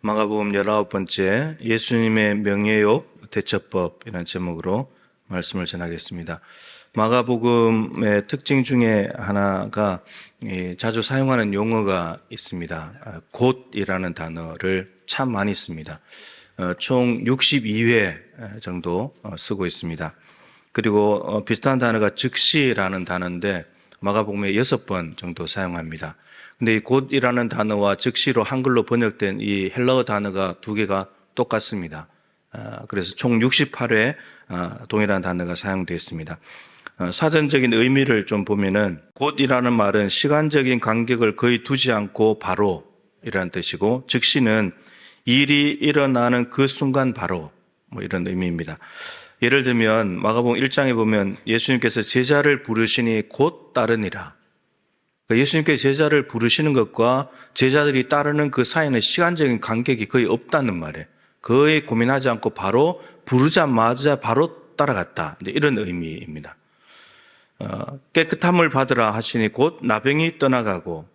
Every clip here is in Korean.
마가복음 19번째 예수님의 명예욕 대처법이라는 제목으로 말씀을 전하겠습니다. 마가복음의 특징 중에 하나가 자주 사용하는 용어가 있습니다. 곧이라는 단어를 참 많이 씁니다. 총 62회 정도 쓰고 있습니다. 그리고 비슷한 단어가 즉시라는 단어인데 마가복음에 6번 정도 사용합니다. 근데 이 곧이라는 단어와 즉시로 한글로 번역된 이 헬라어 단어가 두 개가 똑같습니다. 그래서 총 68회 동일한 단어가 사용되어 있습니다. 사전적인 의미를 좀 보면은 곧이라는 말은 시간적인 간격을 거의 두지 않고 바로 이라는 뜻이고, 즉시는 일이 일어나는 그 순간 바로 이런 의미입니다. 예를 들면 마가복음 1장에 보면 예수님께서 제자를 부르시니 곧 따르니라. 예수님께 제자를 부르시는 것과 제자들이 따르는 그 사이는 시간적인 간격이 거의 없다는 말이에요. 거의 고민하지 않고 바로 부르자마자 바로 따라갔다, 이런 의미입니다. 깨끗함을 받으라 하시니 곧 나병이 떠나가고,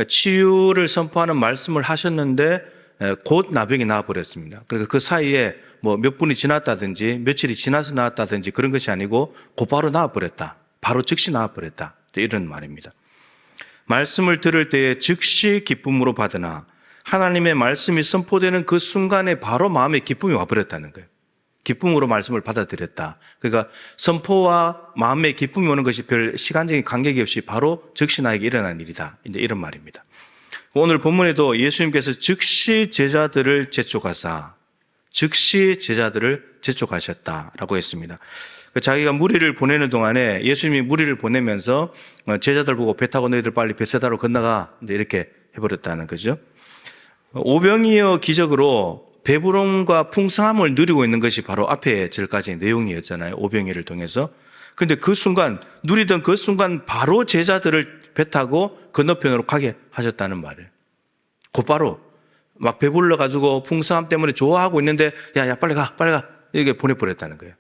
치유를 선포하는 말씀을 하셨는데 곧 나병이 나와버렸습니다. 그래서 그 사이에 몇 분이 지났다든지 며칠이 지나서 나왔다든지 그런 것이 아니고 곧바로 나와버렸다, 바로 즉시 나와버렸다, 이런 말입니다. 말씀을 들을 때에 즉시 기쁨으로 받으나, 하나님의 말씀이 선포되는 그 순간에 바로 마음에 기쁨이 와버렸다는 거예요. 기쁨으로 말씀을 받아들였다. 그러니까 선포와 마음에 기쁨이 오는 것이 별 시간적인 간격이 없이 바로 즉시 나에게 일어난 일이다, 이제 이런 말입니다. 오늘 본문에도 예수님께서 즉시 제자들을 재촉하사, 즉시 제자들을 재촉하셨다라고 했습니다. 자기가 무리를 보내는 동안에 예수님이 무리를 보내면서 제자들 보고 배 타고 너희들 빨리 벳세다로 건너가, 이렇게 해버렸다는 거죠. 오병이어 기적으로 배부름과 풍성함을 누리고 있는 것이 바로 앞에 절까지의 내용이었잖아요. 오병이를 통해서. 근데 그 순간, 누리던 그 순간 바로 제자들을 배 타고 건너편으로 가게 하셨다는 말이에요. 곧바로 막 배불러가지고 풍성함 때문에 좋아하고 있는데 야 빨리 가 이렇게 보내버렸다는 거예요.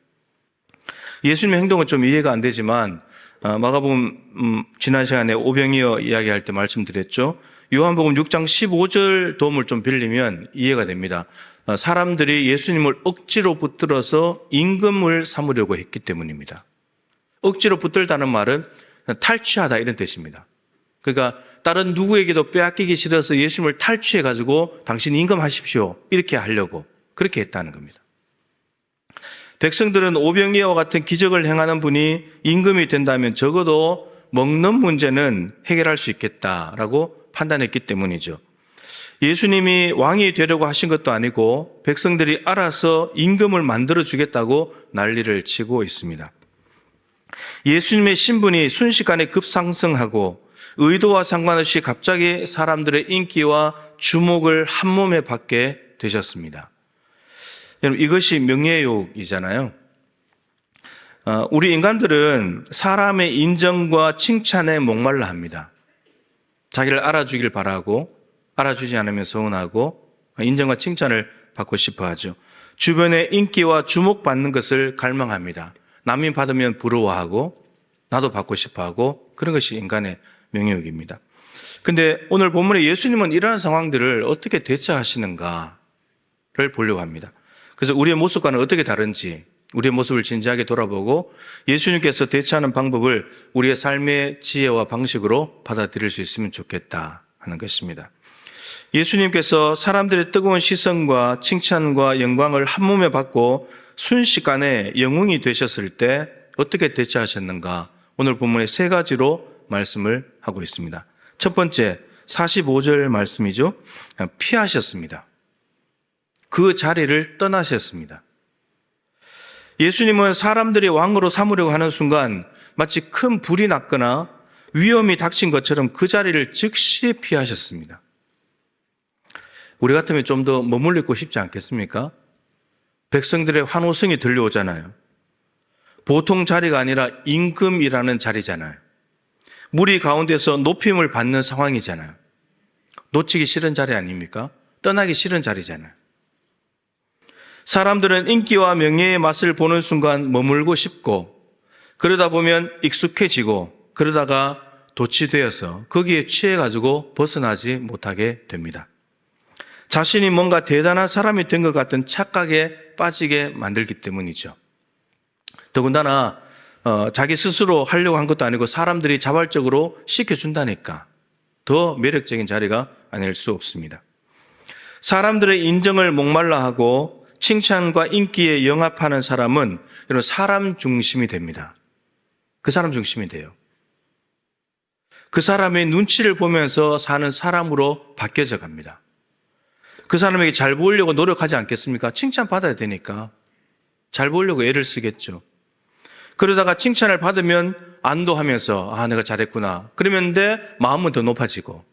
예수님의 행동은 좀 이해가 안 되지만 마가복음 지난 시간에 오병이어 이야기할 때 말씀드렸죠. 요한복음 6장 15절 도움을 좀 빌리면 이해가 됩니다. 사람들이 예수님을 억지로 붙들어서 임금을 삼으려고 했기 때문입니다. 억지로 붙들다는 말은 탈취하다, 이런 뜻입니다. 그러니까 다른 누구에게도 빼앗기기 싫어서 예수님을 탈취해가지고 당신 임금하십시오, 이렇게 하려고 그렇게 했다는 겁니다. 백성들은 오병이어와 같은 기적을 행하는 분이 임금이 된다면 적어도 먹는 문제는 해결할 수 있겠다라고 판단했기 때문이죠. 예수님이 왕이 되려고 하신 것도 아니고 백성들이 알아서 임금을 만들어주겠다고 난리를 치고 있습니다. 예수님의 신분이 순식간에 급상승하고 의도와 상관없이 갑자기 사람들의 인기와 주목을 한 몸에 받게 되셨습니다. 여러분, 이것이 명예욕이잖아요. 우리 인간들은 사람의 인정과 칭찬에 목말라 합니다. 자기를 알아주길 바라고, 알아주지 않으면 서운하고, 인정과 칭찬을 받고 싶어 하죠. 주변의 인기와 주목받는 것을 갈망합니다. 남이 받으면 부러워하고 나도 받고 싶어 하고, 그런 것이 인간의 명예욕입니다. 근데 오늘 본문에 예수님은 이러한 상황들을 어떻게 대처하시는가를 보려고 합니다. 그래서 우리의 모습과는 어떻게 다른지 우리의 모습을 진지하게 돌아보고 예수님께서 대처하는 방법을 우리의 삶의 지혜와 방식으로 받아들일 수 있으면 좋겠다 하는 것입니다. 예수님께서 사람들의 뜨거운 시선과 칭찬과 영광을 한 몸에 받고 순식간에 영웅이 되셨을 때 어떻게 대처하셨는가, 오늘 본문의 세 가지로 말씀을 하고 있습니다. 첫 번째, 45절 말씀이죠. 피하셨습니다. 그 자리를 떠나셨습니다. 예수님은 사람들이 왕으로 삼으려고 하는 순간 마치 큰 불이 났거나 위험이 닥친 것처럼 그 자리를 즉시 피하셨습니다. 우리 같으면 좀 더 머물러 있고 싶지 않겠습니까? 백성들의 환호성이 들려오잖아요. 보통 자리가 아니라 임금이라는 자리잖아요. 무리 가운데서 높임을 받는 상황이잖아요. 놓치기 싫은 자리 아닙니까? 떠나기 싫은 자리잖아요. 사람들은 인기와 명예의 맛을 보는 순간 머물고 싶고, 그러다 보면 익숙해지고, 그러다가 도취되어서 거기에 취해가지고 벗어나지 못하게 됩니다. 자신이 뭔가 대단한 사람이 된 것 같은 착각에 빠지게 만들기 때문이죠. 더군다나 자기 스스로 하려고 한 것도 아니고 사람들이 자발적으로 시켜준다니까 더 매력적인 자리가 아닐 수 없습니다. 사람들의 인정을 목말라 하고 칭찬과 인기에 영합하는 사람은 이런 사람 중심이 됩니다. 그 사람 중심이 돼요. 그 사람의 눈치를 보면서 사는 사람으로 바뀌어져 갑니다. 그 사람에게 잘 보이려고 노력하지 않겠습니까? 칭찬받아야 되니까 잘 보이려고 애를 쓰겠죠. 그러다가 칭찬을 받으면 안도하면서 아, 내가 잘했구나. 그러면 내 마음은 더 높아지고,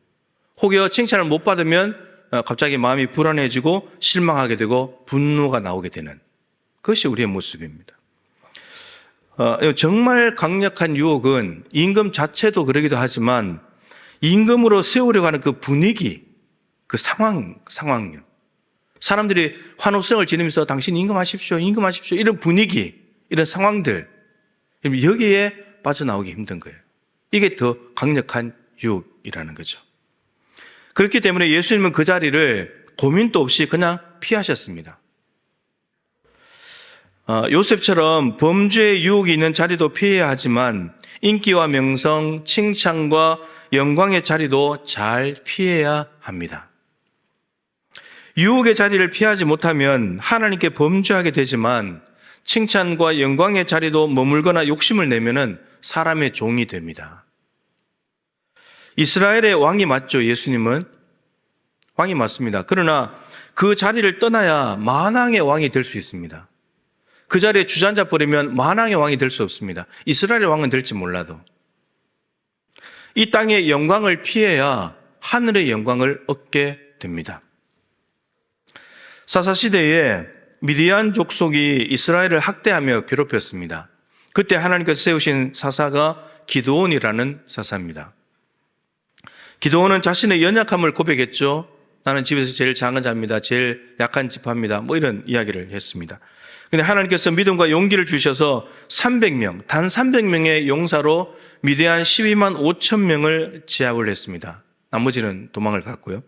혹여 칭찬을 못 받으면 갑자기 마음이 불안해지고 실망하게 되고 분노가 나오게 되는 그것이 우리의 모습입니다. 정말 강력한 유혹은 임금 자체도 그러기도 하지만 임금으로 세우려고 하는 그 분위기, 그 상황요. 사람들이 환호성을 지르면서 당신 임금하십시오, 임금하십시오. 이런 분위기, 이런 상황들. 여기에 빠져나오기 힘든 거예요. 이게 더 강력한 유혹이라는 거죠. 그렇기 때문에 예수님은 그 자리를 고민도 없이 그냥 피하셨습니다. 요셉처럼 범죄의 유혹이 있는 자리도 피해야 하지만 인기와 명성, 칭찬과 영광의 자리도 잘 피해야 합니다. 유혹의 자리를 피하지 못하면 하나님께 범죄하게 되지만 칭찬과 영광의 자리도 머물거나 욕심을 내면은 사람의 종이 됩니다. 이스라엘의 왕이 맞죠, 예수님은? 왕이 맞습니다. 그러나 그 자리를 떠나야 만왕의 왕이 될 수 있습니다. 그 자리에 주저앉아 버리면 만왕의 왕이 될 수 없습니다. 이스라엘의 왕은 될지 몰라도. 이 땅의 영광을 피해야 하늘의 영광을 얻게 됩니다. 사사시대에 미디안 족속이 이스라엘을 학대하며 괴롭혔습니다. 그때 하나님께서 세우신 사사가 기드온이라는 사사입니다. 기드온은 자신의 연약함을 고백했죠. 나는 집에서 제일 작은 자입니다. 제일 약한 지파입니다. 뭐 이런 이야기를 했습니다. 근데 하나님께서 믿음과 용기를 주셔서 300명, 단 300명의 용사로 미디안 12만 5천 명을 제압을 했습니다. 나머지는 도망을 갔고요.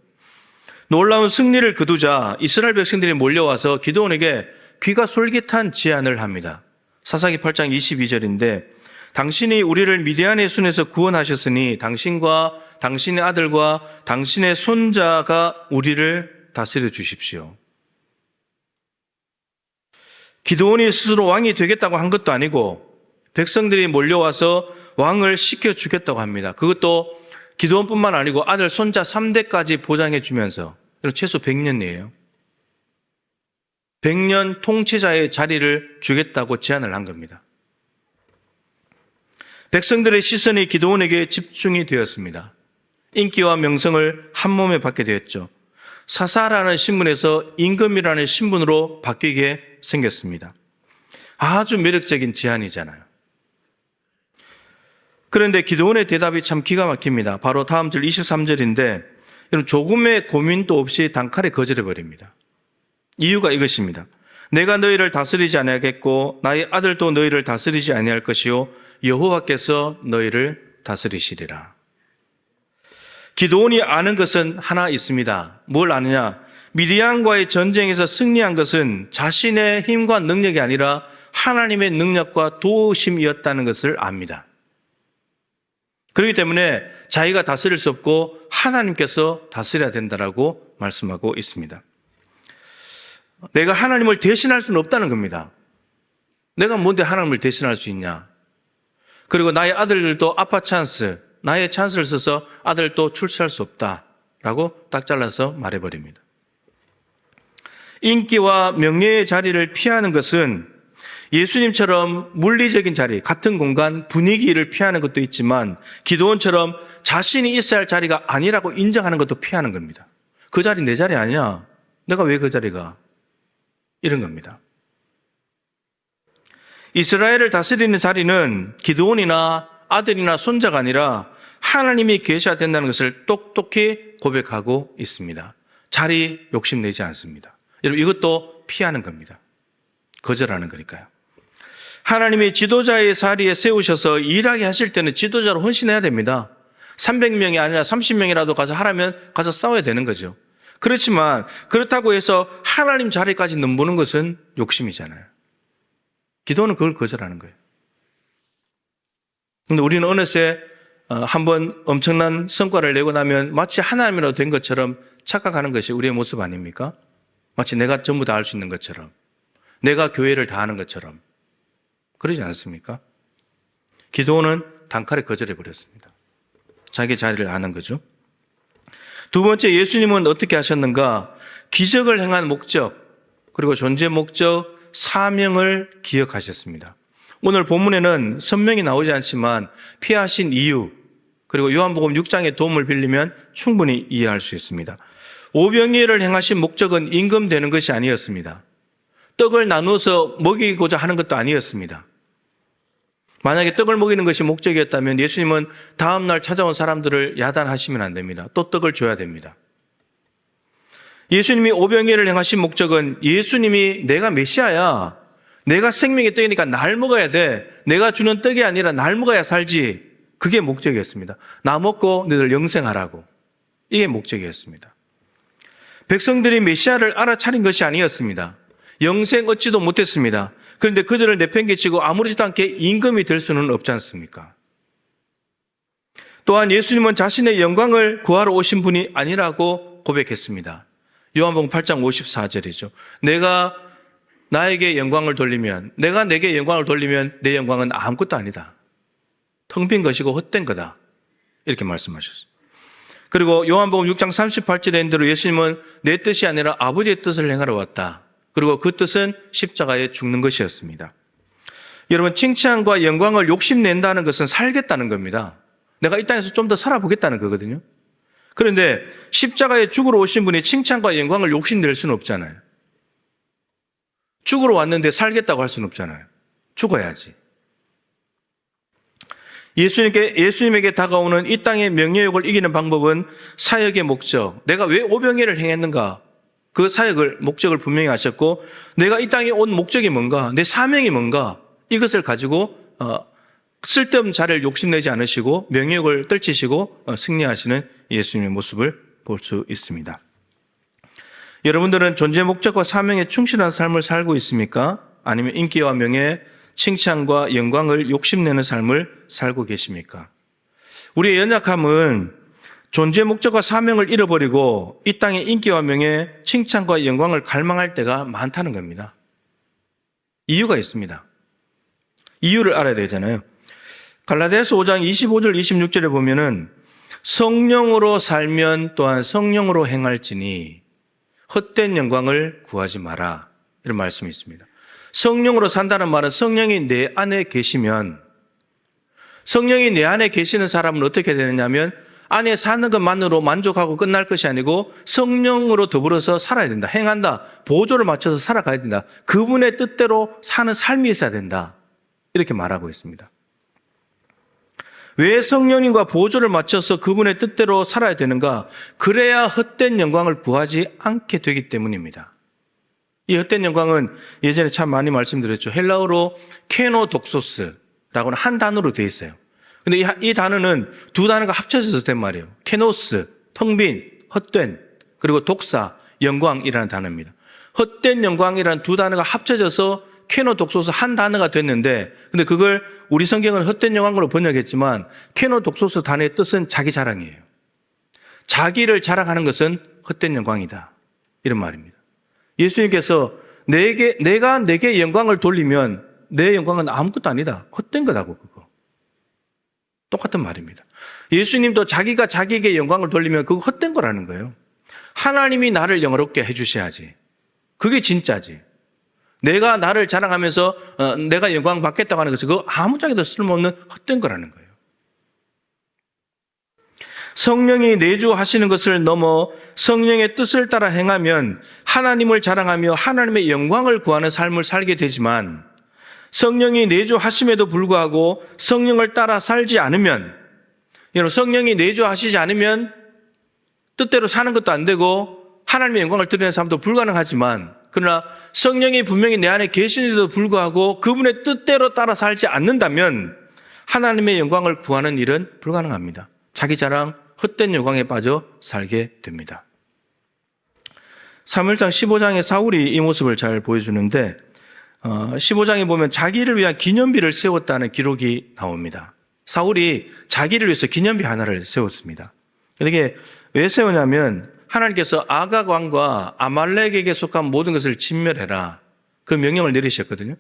놀라운 승리를 거두자 이스라엘 백성들이 몰려와서 기드온에게 귀가 솔깃한 제안을 합니다. 사사기 8장 22절인데 당신이 우리를 미디안의 손에서 구원하셨으니 당신과 당신의 아들과 당신의 손자가 우리를 다스려 주십시오. 기드온이 스스로 왕이 되겠다고 한 것도 아니고 백성들이 몰려와서 왕을 시켜주겠다고 합니다. 그것도 기드온뿐만 아니고 아들, 손자 3대까지 보장해 주면서 최소 100년이에요. 100년 통치자의 자리를 주겠다고 제안을 한 겁니다. 백성들의 시선이 기드온에게 집중이 되었습니다. 인기와 명성을 한 몸에 받게 되었죠. 사사라는 신분에서 임금이라는 신분으로 바뀌게 생겼습니다. 아주 매력적인 제안이잖아요. 그런데 기드온의 대답이 참 기가 막힙니다. 바로 다음 절 23절인데 조금의 고민도 없이 단칼에 거절해버립니다. 이유가 이것입니다. 내가 너희를 다스리지 아니하겠고 나의 아들도 너희를 다스리지 아니할 것이요 여호와께서 너희를 다스리시리라. 기드온이 아는 것은 하나 있습니다. 뭘 아느냐? 미디안과의 전쟁에서 승리한 것은 자신의 힘과 능력이 아니라 하나님의 능력과 도우심이었다는 것을 압니다. 그렇기 때문에 자기가 다스릴 수 없고 하나님께서 다스려야 된다라고 말씀하고 있습니다. 내가 하나님을 대신할 수는 없다는 겁니다. 내가 뭔데 하나님을 대신할 수 있냐? 그리고 나의 아들들도 아빠 찬스, 나의 찬스를 써서 아들도 출세할 수 없다라고 딱 잘라서 말해버립니다. 인기와 명예의 자리를 피하는 것은 예수님처럼 물리적인 자리, 같은 공간, 분위기를 피하는 것도 있지만 기드온처럼 자신이 있어야 할 자리가 아니라고 인정하는 것도 피하는 겁니다. 그 자리 내 자리 아니야. 내가 왜 그 자리가? 이런 겁니다. 이스라엘을 다스리는 자리는 기드온이나 아들이나 손자가 아니라 하나님이 계셔야 된다는 것을 똑똑히 고백하고 있습니다. 자리 욕심내지 않습니다. 여러분 이것도 피하는 겁니다. 거절하는 거니까요. 하나님이 지도자의 자리에 세우셔서 일하게 하실 때는 지도자로 헌신해야 됩니다. 300명이 아니라 30명이라도 가서 하라면 가서 싸워야 되는 거죠. 그렇지만 그렇다고 해서 하나님 자리까지 넘보는 것은 욕심이잖아요. 기도는 그걸 거절하는 거예요. 그런데 우리는 어느새 한번 엄청난 성과를 내고 나면 마치 하나님이라도 된 것처럼 착각하는 것이 우리의 모습 아닙니까? 마치 내가 전부 다 할 수 있는 것처럼, 내가 교회를 다 하는 것처럼. 그러지 않습니까? 기도는 단칼에 거절해버렸습니다. 자기 자리를 아는 거죠. 두 번째, 예수님은 어떻게 하셨는가? 기적을 행한 목적, 그리고 존재 목적, 사명을 기억하셨습니다. 오늘 본문에는 선명히 나오지 않지만 피하신 이유, 그리고 요한복음 6장의 도움을 빌리면 충분히 이해할 수 있습니다. 오병이어를 행하신 목적은 임금되는 것이 아니었습니다. 떡을 나누어서 먹이고자 하는 것도 아니었습니다. 만약에 떡을 먹이는 것이 목적이었다면 예수님은 다음날 찾아온 사람들을 야단하시면 안 됩니다. 또 떡을 줘야 됩니다. 예수님이 오병이어를 행하신 목적은 예수님이 내가 메시아야, 내가 생명의 떡이니까 날 먹어야 돼, 내가 주는 떡이 아니라 날 먹어야 살지, 그게 목적이었습니다. 나 먹고 너희들 영생하라고. 이게 목적이었습니다. 백성들이 메시아를 알아차린 것이 아니었습니다. 영생 얻지도 못했습니다. 그런데 그들을 내팽개치고 아무렇지도 않게 임금이 될 수는 없지 않습니까? 또한 예수님은 자신의 영광을 구하러 오신 분이 아니라고 고백했습니다. 요한복음 8장 54절이죠. 내가 나에게 영광을 돌리면, 내가 내게 영광을 돌리면 내 영광은 아무것도 아니다. 텅 빈 것이고 헛된 거다. 이렇게 말씀하셨어요. 그리고 요한복음 6장 38절에 대로 예수님은 내 뜻이 아니라 아버지의 뜻을 행하러 왔다. 그리고 그 뜻은 십자가에 죽는 것이었습니다. 여러분, 칭찬과 영광을 욕심낸다는 것은 살겠다는 겁니다. 내가 이 땅에서 좀 더 살아보겠다는 거거든요. 그런데 십자가에 죽으러 오신 분이 칭찬과 영광을 욕심낼 수는 없잖아요. 죽으러 왔는데 살겠다고 할 수는 없잖아요. 죽어야지. 예수님에게 다가오는 이 땅의 명예욕을 이기는 방법은 사역의 목적, 내가 왜 오병이어를 행했는가, 그 사역을 목적을 분명히 하셨고, 내가 이 땅에 온 목적이 뭔가, 내 사명이 뭔가, 이것을 가지고 쓸데없는 자리를 욕심내지 않으시고 명예욕을 떨치시고 승리하시는 예수님의 모습을 볼 수 있습니다. 여러분들은 존재 목적과 사명에 충실한 삶을 살고 있습니까? 아니면 인기와 명예, 칭찬과 영광을 욕심내는 삶을 살고 계십니까? 우리의 연약함은 존재 목적과 사명을 잃어버리고 이 땅의 인기와 명예, 칭찬과 영광을 갈망할 때가 많다는 겁니다. 이유가 있습니다. 이유를 알아야 되잖아요. 갈라디아서 5장 25절 26절에 보면은 성령으로 살면 또한 성령으로 행할지니 헛된 영광을 구하지 마라, 이런 말씀이 있습니다. 성령으로 산다는 말은 성령이 내 안에 계시면, 성령이 내 안에 계시는 사람은 어떻게 되느냐면 안에 사는 것만으로 만족하고 끝날 것이 아니고 성령으로 더불어서 살아야 된다. 행한다. 보조를 맞춰서 살아가야 된다. 그분의 뜻대로 사는 삶이 있어야 된다. 이렇게 말하고 있습니다. 왜 성령님과 보조를 맞춰서 그분의 뜻대로 살아야 되는가? 그래야 헛된 영광을 구하지 않게 되기 때문입니다. 이 헛된 영광은 예전에 참 많이 말씀드렸죠. 헬라어로 케노독소스라고는 한 단어로 되어 있어요. 근데 이 단어는 두 단어가 합쳐져서 된 말이에요. 케노스, 텅 빈, 헛된, 그리고 독사, 영광이라는 단어입니다. 헛된 영광이라는 두 단어가 합쳐져서 케노독소스 한 단어가 됐는데, 근데 그걸 우리 성경은 헛된 영광으로 번역했지만 케노독소스 단어의 뜻은 자기 자랑이에요. 자기를 자랑하는 것은 헛된 영광이다, 이런 말입니다. 예수님께서 내가 내게 영광을 돌리면 내 영광은 아무것도 아니다, 헛된 거다고. 그거 똑같은 말입니다. 예수님도 자기가 자기에게 영광을 돌리면 그거 헛된 거라는 거예요. 하나님이 나를 영화롭게 해주셔야지, 그게 진짜지. 내가 나를 자랑하면서 내가 영광 받겠다고 하는 것은 그거 아무짝에도 쓸모없는 헛된 거라는 거예요. 성령이 내주하시는 것을 넘어 성령의 뜻을 따라 행하면 하나님을 자랑하며 하나님의 영광을 구하는 삶을 살게 되지만, 성령이 내주하심에도 불구하고 성령을 따라 살지 않으면, 여러분, 성령이 내주하시지 않으면 뜻대로 사는 것도 안 되고 하나님의 영광을 드리는 삶도 불가능하지만, 그러나 성령이 분명히 내 안에 계시는데도 불구하고 그분의 뜻대로 따라 살지 않는다면 하나님의 영광을 구하는 일은 불가능합니다. 자기 자랑, 헛된 영광에 빠져 살게 됩니다. 사무엘상 15장에 사울이 이 모습을 잘 보여주는데 15장에 보면 자기를 위한 기념비를 세웠다는 기록이 나옵니다. 사울이 자기를 위해서 기념비 하나를 세웠습니다. 이게 왜 세우냐면 하나님께서 아각 왕과 아말렉에게 속한 모든 것을 진멸해라, 그 명령을 내리셨거든요.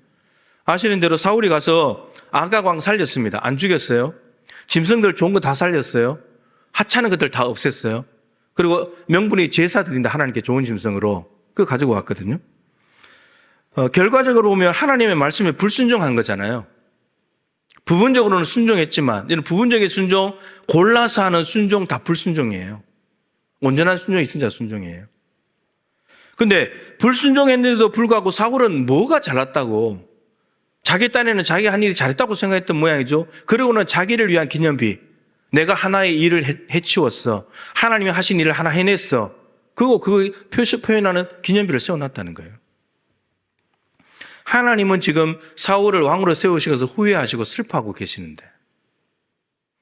아시는 대로 사울이 가서 아각 왕 살렸습니다. 안 죽였어요. 짐승들 좋은 거 다 살렸어요. 하찮은 것들 다 없앴어요. 그리고 명분이 제사 드린다, 하나님께 좋은 짐승으로 그거 가지고 왔거든요. 결과적으로 보면 하나님의 말씀에 불순종한 거잖아요. 부분적으로는 순종했지만 이런 부분적인 순종, 골라서 하는 순종 다 불순종이에요. 온전한 순종이 진짜 순종이에요. 근데 불순종했는데도 불구하고 사울은 뭐가 잘났다고, 자기 딴에는 자기 한 일이 잘했다고 생각했던 모양이죠. 그러고는 자기를 위한 기념비, 내가 하나의 일을 해치웠어, 하나님이 하신 일을 하나 해냈어, 그거 표현하는 기념비를 세워놨다는 거예요. 하나님은 지금 사울을 왕으로 세우시면서 후회하시고 슬퍼하고 계시는데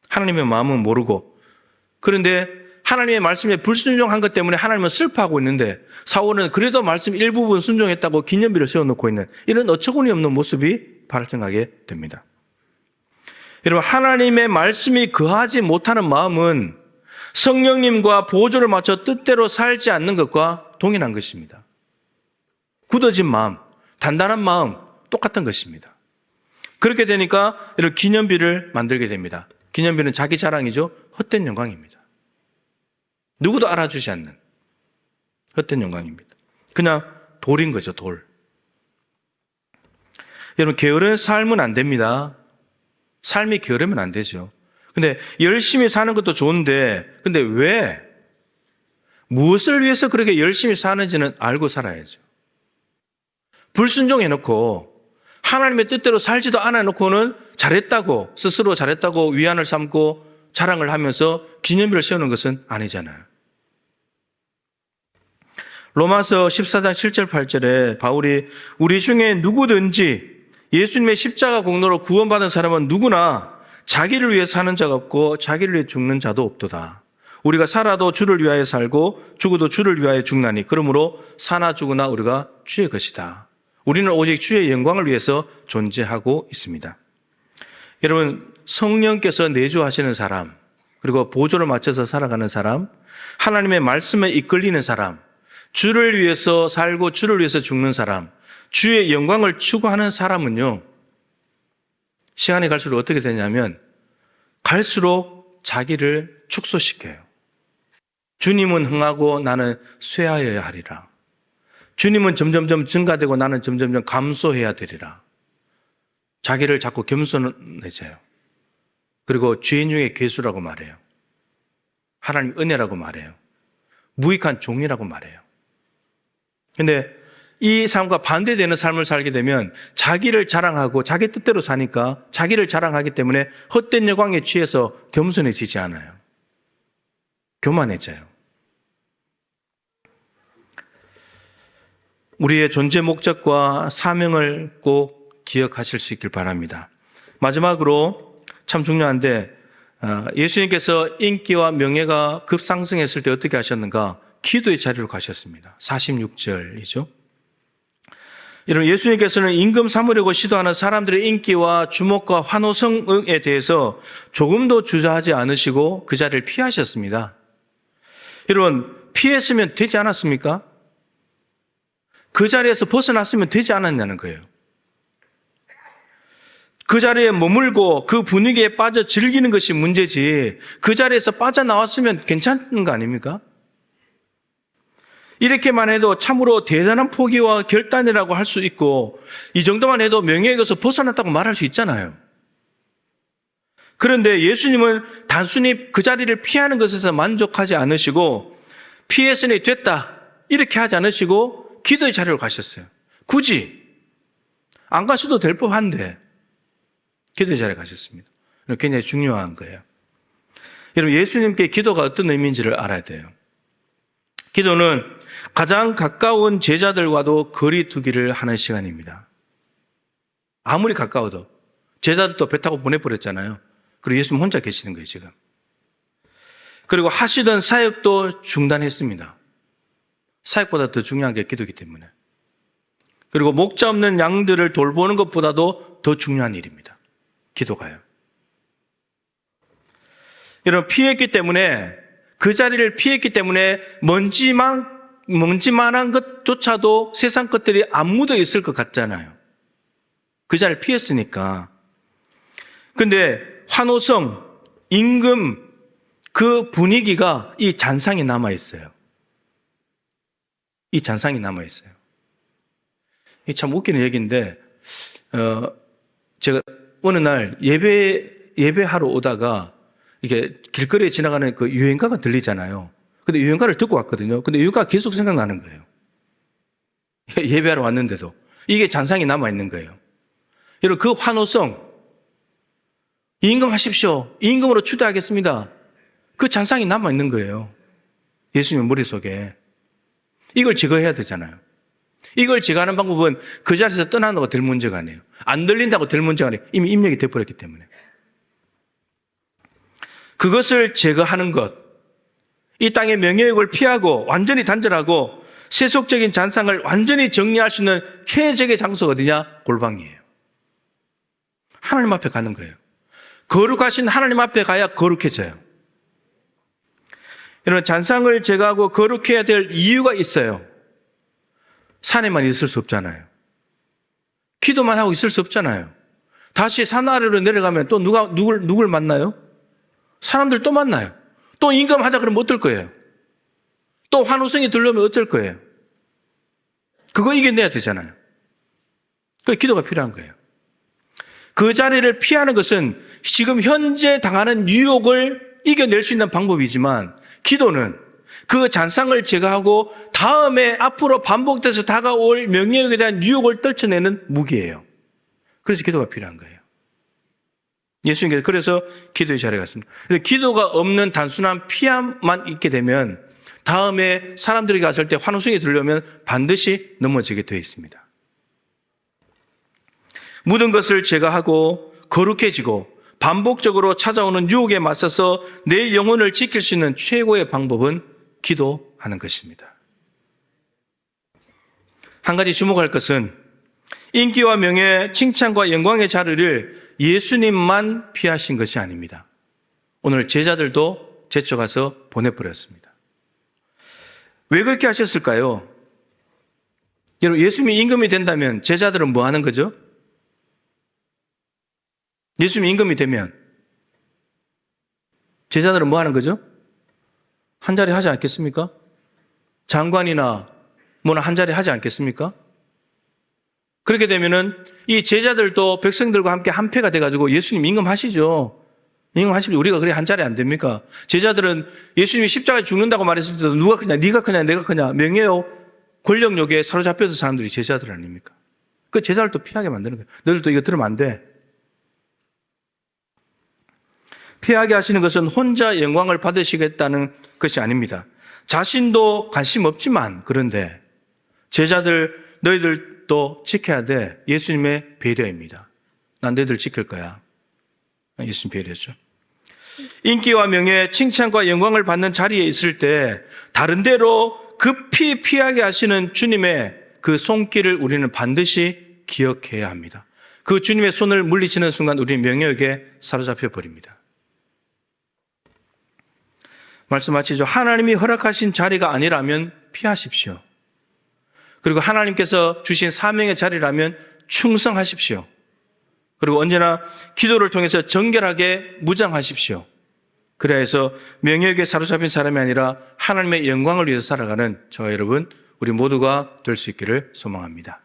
하나님의 마음은 모르고, 그런데 하나님의 말씀에 불순종한 것 때문에 하나님은 슬퍼하고 있는데 사울은 그래도 말씀 일부분 순종했다고 기념비를 세워놓고 있는 이런 어처구니 없는 모습이 발생하게 됩니다. 여러분, 하나님의 말씀이 거하지 못하는 마음은 성령님과 보조를 맞춰 뜻대로 살지 않는 것과 동일한 것입니다. 굳어진 마음, 단단한 마음, 똑같은 것입니다. 그렇게 되니까 이런 기념비를 만들게 됩니다. 기념비는 자기 자랑이죠. 헛된 영광입니다. 누구도 알아주지 않는 헛된 영광입니다. 그냥 돌인 거죠, 돌. 여러분, 게으른 삶은 안 됩니다. 삶이 게으르면 안 되죠. 근데 열심히 사는 것도 좋은데, 근데 왜? 무엇을 위해서 그렇게 열심히 사는지는 알고 살아야죠. 불순종해놓고 하나님의 뜻대로 살지도 않아놓고는 잘했다고, 스스로 잘했다고 위안을 삼고 자랑을 하면서 기념비를 세우는 것은 아니잖아요. 로마서 14장 7절 8절에 바울이 우리 중에 누구든지 예수님의 십자가 공로로 구원받은 사람은 누구나 자기를 위해 사는 자가 없고 자기를 위해 죽는 자도 없도다. 우리가 살아도 주를 위하여 살고 죽어도 주를 위하여 죽나니 그러므로 사나 죽으나 우리가 주의 것이다. 우리는 오직 주의 영광을 위해서 존재하고 있습니다. 여러분, 성령께서 내주하시는 사람, 그리고 보조를 맞춰서 살아가는 사람, 하나님의 말씀에 이끌리는 사람, 주를 위해서 살고 주를 위해서 죽는 사람, 주의 영광을 추구하는 사람은요, 시간이 갈수록 어떻게 되냐면 갈수록 자기를 축소시켜요. 주님은 흥하고 나는 쇠하여야 하리라. 주님은 점점점 증가되고 나는 점점점 감소해야 되리라. 자기를 자꾸 겸손해져요. 그리고 죄인 중에 괴수라고 말해요. 하나님 은혜라고 말해요. 무익한 종이라고 말해요. 근데 이 삶과 반대되는 삶을 살게 되면 자기를 자랑하고 자기 뜻대로 사니까 자기를 자랑하기 때문에 헛된 영광에 취해서 겸손해지지 않아요. 교만해져요. 우리의 존재 목적과 사명을 꼭 기억하실 수 있길 바랍니다. 마지막으로 참 중요한데, 예수님께서 인기와 명예가 급상승했을 때 어떻게 하셨는가? 기도의 자리로 가셨습니다. 46절이죠. 여러분, 예수님께서는 임금 삼으려고 시도하는 사람들의 인기와 주목과 환호성에 대해서 조금도 주저하지 않으시고 그 자리를 피하셨습니다. 여러분, 피했으면 되지 않았습니까? 그 자리에서 벗어났으면 되지 않았냐는 거예요. 그 자리에 머물고 그 분위기에 빠져 즐기는 것이 문제지, 그 자리에서 빠져나왔으면 괜찮은 거 아닙니까? 이렇게만 해도 참으로 대단한 포기와 결단이라고 할 수 있고, 이 정도만 해도 명예에서 벗어났다고 말할 수 있잖아요. 그런데 예수님은 단순히 그 자리를 피하는 것에서 만족하지 않으시고, 피했으니 됐다 이렇게 하지 않으시고 기도의 자리로 가셨어요. 굳이 안 가셔도 될 법한데 기도의 자리에 가셨습니다. 굉장히 중요한 거예요. 여러분, 예수님께 기도가 어떤 의미인지를 알아야 돼요. 기도는 가장 가까운 제자들과도 거리 두기를 하는 시간입니다. 아무리 가까워도 제자들도 배 타고 보내버렸잖아요. 그리고 예수님 혼자 계시는 거예요, 지금. 그리고 하시던 사역도 중단했습니다. 사역보다 더 중요한 게 기도이기 때문에. 그리고 목자 없는 양들을 돌보는 것보다도 더 중요한 일입니다. 기도가요. 여러분, 피했기 때문에, 그 자리를 피했기 때문에 먼지만한 것조차도 세상 것들이 안 묻어 있을 것 같잖아요. 그 자리를 피했으니까. 근데 환호성, 임금, 그 분위기가 이 잔상이 남아있어요. 이 잔상이 남아있어요. 이 참 웃기는 얘기인데, 제가 어느 날 예배하러 오다가 이게 길거리에 지나가는 그 유행가가 들리잖아요. 근데 유행가를 듣고 왔거든요. 근데 유행가가 계속 생각나는 거예요. 예배하러 왔는데도. 이게 잔상이 남아있는 거예요. 여러분, 그 환호성, 임금하십시오. 임금으로 추대하겠습니다. 그 잔상이 남아있는 거예요. 예수님 머릿속에. 이걸 제거해야 되잖아요. 이걸 제거하는 방법은 그 자리에서 떠나는 거 될 문제가 아니에요. 안 들린다고 될 문제가 아니에요. 이미 입력이 돼버렸기 때문에. 그것을 제거하는 것, 이 땅의 명예욕을 피하고 완전히 단절하고 세속적인 잔상을 완전히 정리할 수 있는 최적의 장소가 어디냐? 골방이에요. 하나님 앞에 가는 거예요. 거룩하신 하나님 앞에 가야 거룩해져요. 여러분, 잔상을 제거하고 거룩해야 될 이유가 있어요. 산에만 있을 수 없잖아요. 기도만 하고 있을 수 없잖아요. 다시 산 아래로 내려가면 또 누굴 만나요? 사람들 또 만나요. 또 임금하자 그러면 어떨 거예요? 또 환호성이 들려오면 어쩔 거예요? 그거 이겨내야 되잖아요. 그 기도가 필요한 거예요. 그 자리를 피하는 것은 지금 현재 당하는 유혹을 이겨낼 수 있는 방법이지만, 기도는 그 잔상을 제거하고 다음에 앞으로 반복돼서 다가올 명예욕에 대한 유혹을 떨쳐내는 무기예요. 그래서 기도가 필요한 거예요. 예수님께서 그래서 기도의 자리에 갔습니다. 기도가 없는 단순한 피함만 있게 되면 다음에 사람들이 갔을 때 환호성이 들려오면 반드시 넘어지게 되어 있습니다. 모든 것을 제거하고 거룩해지고 반복적으로 찾아오는 유혹에 맞서서 내 영혼을 지킬 수 있는 최고의 방법은 기도하는 것입니다. 한 가지 주목할 것은 인기와 명예, 칭찬과 영광의 자리를 예수님만 피하신 것이 아닙니다. 오늘 제자들도 제쳐가서 보내버렸습니다. 왜 그렇게 하셨을까요? 여러분, 예수님이 임금이 된다면 제자들은 뭐 하는 거죠? 예수님이 임금이 되면 제자들은 뭐 하는 거죠? 한 자리 하지 않겠습니까? 장관이나 뭐나 한 자리 하지 않겠습니까? 그렇게 되면은 이 제자들도 백성들과 함께 한패가 돼가지고 예수님 임금하시죠. 임금하시죠. 우리가 그래 한 자리 안 됩니까? 제자들은 예수님이 십자가에 죽는다고 말했을 때도 누가 크냐, 네가 크냐, 내가 크냐, 명예요, 권력욕에 사로잡혀서 사람들이 제자들 아닙니까? 그 제자를 또 피하게 만드는 거예요. 너희들도 이거 들으면 안 돼. 피하게 하시는 것은 혼자 영광을 받으시겠다는 것이 아닙니다. 자신도 관심 없지만, 그런데 제자들 너희들도 지켜야 돼. 예수님의 배려입니다. 난 너희들 지킬 거야. 예수님 배려죠. 인기와 명예, 칭찬과 영광을 받는 자리에 있을 때 다른 데로 급히 피하게 하시는 주님의 그 손길을 우리는 반드시 기억해야 합니다. 그 주님의 손을 물리치는 순간 우리는 명예욕에 사로잡혀 버립니다. 말씀 마치죠. 하나님이 허락하신 자리가 아니라면 피하십시오. 그리고 하나님께서 주신 사명의 자리라면 충성하십시오. 그리고 언제나 기도를 통해서 정결하게 무장하십시오. 그래야 해서 명예욕에 사로잡힌 사람이 아니라 하나님의 영광을 위해서 살아가는 저와 여러분, 우리 모두가 될 수 있기를 소망합니다.